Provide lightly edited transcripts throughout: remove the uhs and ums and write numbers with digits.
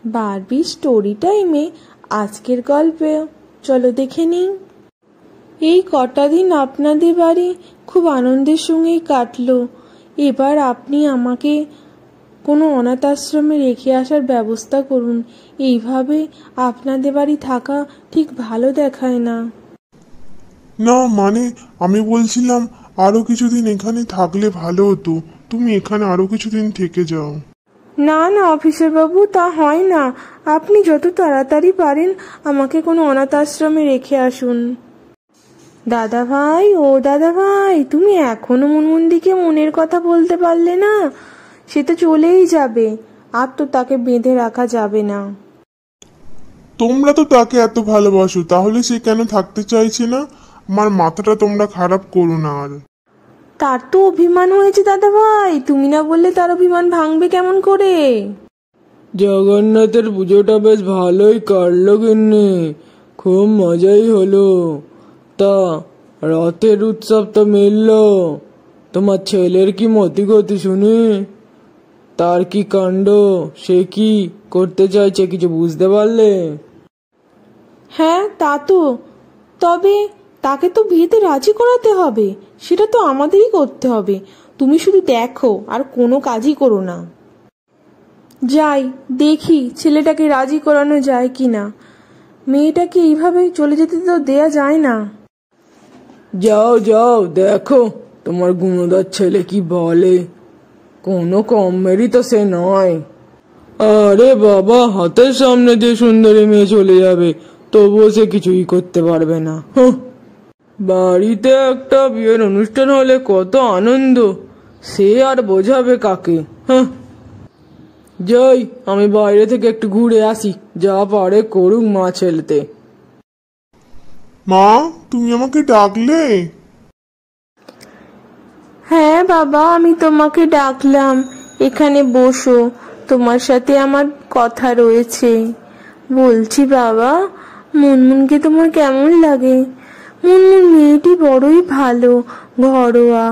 Barbie story টাইমে আজকের গল্পে চলো দেখে নিই। এই কটা দিন আপনাদের বাড়ি খুব আনন্দের সঙ্গেই কাটলো। এবার আপনি আমাকে কোনো অনাথ আশ্রমে রেখে আসার ব্যবস্থা করুন। এইভাবে আপনাদের বাড়ি থাকা ঠিক ভালো দেখায় না। না মানে আমি বলছিলাম আরো কিছুদিন এখানে থাকলে ভালো হতো। তুমি এখানে আরো কিছুদিন থেকে যাও। না না অফিসার বাবু, তা হয় না। আপনি যত তাড়াতাড়ি পারেন আমাকে কোনো অনাথ আশ্রমে রেখে আসুন। দাদা ভাই, ও দাদা ভাই, তুমি এখনো মুনমুনদিকে মনের কথা বলতে পারলে না? সে তো চলেই যাবে, আর তো তাকে বেঁধে রাখা যাবে না। তোমরা তো তাকে এত ভালোবাসো, তাহলে সে কেন থাকতে চাইছে না? আমার মাথাটা তোমরা খারাপ করো না আর। তার তো অভিমান হয়েছে দাদা ভাই, তুমি না বললে তার অভিমান ভাঙবে কেমন করে? জগন্নাথের পুজোটা বেশ ভালোই কাটলো কিন্নি, খুব মজাই হলো। তা রথের উৎসব তো মিললো, তোমার ছেলের কি মতি গতি শুনি? তার কি কাণ্ড, সে কি করতে চাইছে কিছু বুঝতে পারলে? হ্যাঁ তা তো, তবে তাকে তো বিয়েতে রাজি করাতে হবে, সেটা তো আমাদেরই করতে হবে। তুমি শুধু দেখো আর কোনো কাজই করো না। যাই দেখি ছেলেটাকে রাজি করানো যায় কিনা। মেয়েটাকে এইভাবে চলে যেতে তো দেয়া যায় না। যাও যাও দেখো তোমার গুণদার ছেলে কি বলে। কোনো কমেরই তো সে নয়। আরে বাবা, হাতের সামনে দিয়ে সুন্দরী মেয়ে চলে যাবে, তবুও সে কিছুই করতে পারবে না। বাড়িতে একটা বিয়ের অনুষ্ঠান হলে কত আনন্দ, সে আর বোঝাবে কাকে। যাই, আমি বাইরে থেকে একটু ঘুরে আসি, যা পারে করুক মা ছেলেতে। মা, তুমি আমাকে ডাকলে? হ্যাঁ বাবা, আমি তোমাকে ডাকলাম, এখানে বসো, তোমার সাথে আমার কথা রয়েছে। বলছি বাবা, মুনমুনকে তোমার কেমন লাগে? মুনমুন মেয়েটি বড়ই ভালো, ঘরোয়া,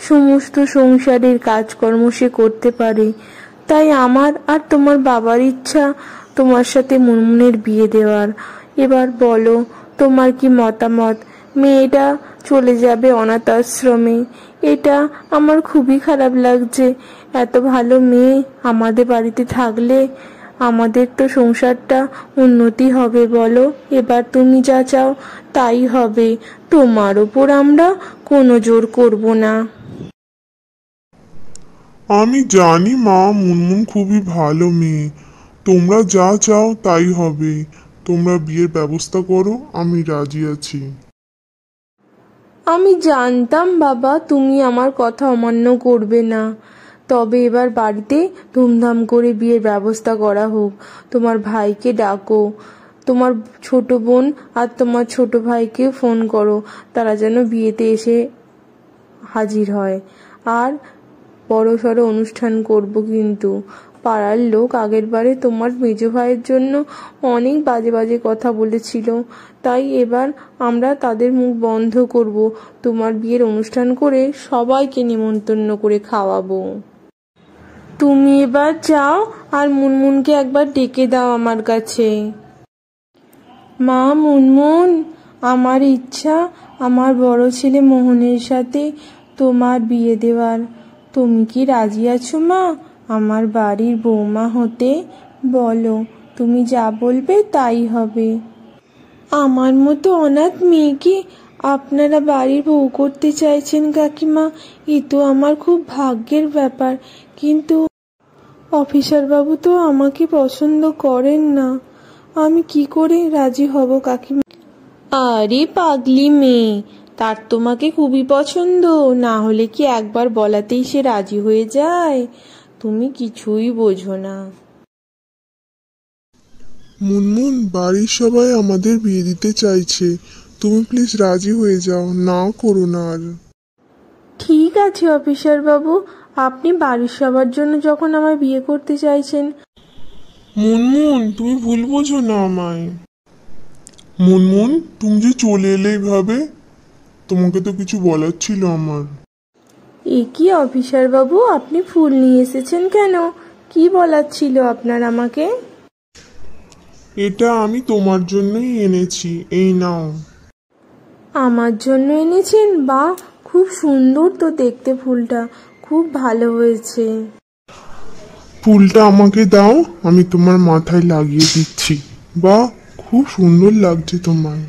সমস্ত সংসারের কাজকর্ম সে করতে পারে। তাই আমার আর তোমার বাবার ইচ্ছা তোমার সাথে মুনমুনের বিয়ে দেওয়ার। এবার বলো তোমার কি মতামত? মেয়েটা চলে যাবে অনাথ আশ্রমে, এটা আমার খুবই খারাপ লাগছে। এত ভালো মেয়ে আমাদের বাড়িতে থাকলে আমাদের তো সংসারটা উন্নতি হবে। বলো, এবার তুমি যা চাও তাই হবে, তোমার ওপর আমরা কোনো জোর করব না। আমি জানি মা, মুনমুন খুবই ভালো মেয়ে। তোমরা যা চাও তাই হবে। তোমরা বিয়ের ব্যবস্থা করো, আমি রাজি আছি। আমি জানতাম বাবা তুমি আমার কথা অমান্য করবে না। তবে এবার বাড়িতে ধুমধাম করে বিয়ের ব্যবস্থা করা হোক। তোমার ভাইকে ডাকো, তোমার ছোট বোন আর তোমার ছোট ভাইকে ফোন করো, তারা যেন বিয়েতে এসে হাজির হয়। আর বড় সড়ো অনুষ্ঠান করব কিন্তু। পাড়ার লোক আগের বারে তোমার মেজ ভাইয়ের জন্য অনেক বাজে বাজে কথা বলেছিল, তাই এবার আমরা তাদের মুখ বন্ধ করব। তোমার বিয়ের অনুষ্ঠান করে সবাইকে নিমন্ত্রণ করে খাওয়াবো। তুমি এবার যাও আর মুনমুনকে একবার ডেকে দাও আমার কাছে। মা মুনমুন, আমার ইচ্ছা আমার বড় ছেলে মোহনের সাথে তোমার বিয়ে দেওয়ার। তুমি কি রাজি আছো মা আমার বাড়ির বৌমা হতে? বলো, তুমি যা বলবে তাই হবে। আমার মতো অনাথ মেয়েকে আপনারা বাড়ির বউ করতে চাইছেন কাকিমা, এ তো আমার খুব ভাগ্যের ব্যাপার। কিন্তু অফিসার বাবু তো আমাকে পছন্দ করেন না, আমি কি করে রাজি হব কাকিমা? আরে পাগলি মেয়ে, তার তোমাকে খুবই পছন্দ, না হলে কি একবার বলাতেই সে রাজি হয়ে যায়? তুমি কিছুই বোঝো না। মুনমুন, বাড়ির সবাই আমাদের বিয়ে দিতে চাইছে, তুমি প্লিজ রাজি হয়ে যাও, না করো না আর। ঠিক আছে অফিসার বাবু, আপনি বাড়ির সবার জন্য যখন আমায় বিয়ে করতে চাইছেন। মুনমুন, তুমি ভুল বোঝো না আমায়। মুনমুন, তুমি যে চলে এলে এইভাবে, তোমাকে তো কিছু বলার ছিল আমার। এ কি অফিসার বাবু, আপনি ফুল নিয়ে এসেছেন কেন? কি বলার ছিল আপনার আমাকে? এটা আমি তোমার জন্যই এনেছি, এই নাও। আমার জন্য এনেছেন? বা খুব সুন্দর তো দেখতে ফুলটা, খুব ভালো হয়েছে। ফুলটা আমাকে দাও, আমি তোমার মাথায় লাগিয়ে দিচ্ছি। বা খুব সুন্দর লাগছে তোমায়,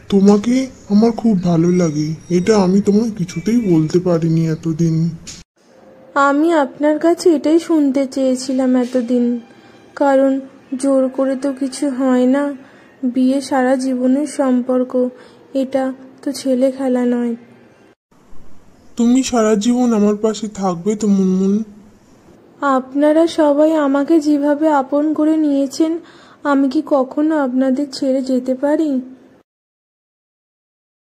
তোমাকে আমার খুব ভালো লাগে। এটা আমি তোমায় কিছুতেই বলতে পারিনি এতদিন। আমি আপনার কাছে এটাই শুনতে চেয়েছিলাম এতদিন, কারণ জোর করে তো কিছু হয় না। বিয়ে সারা জীবনের সম্পর্ক, এটা তো ছেলে খেলা নয়। তুমি সারা জীবন আমার পাশে থাকবে তো মুনমুন? আপনারা সবাই আমাকে যেভাবে আপন করে নিয়েছেন, আমি কি কখনো আপনাদের ছেড়ে যেতে পারি?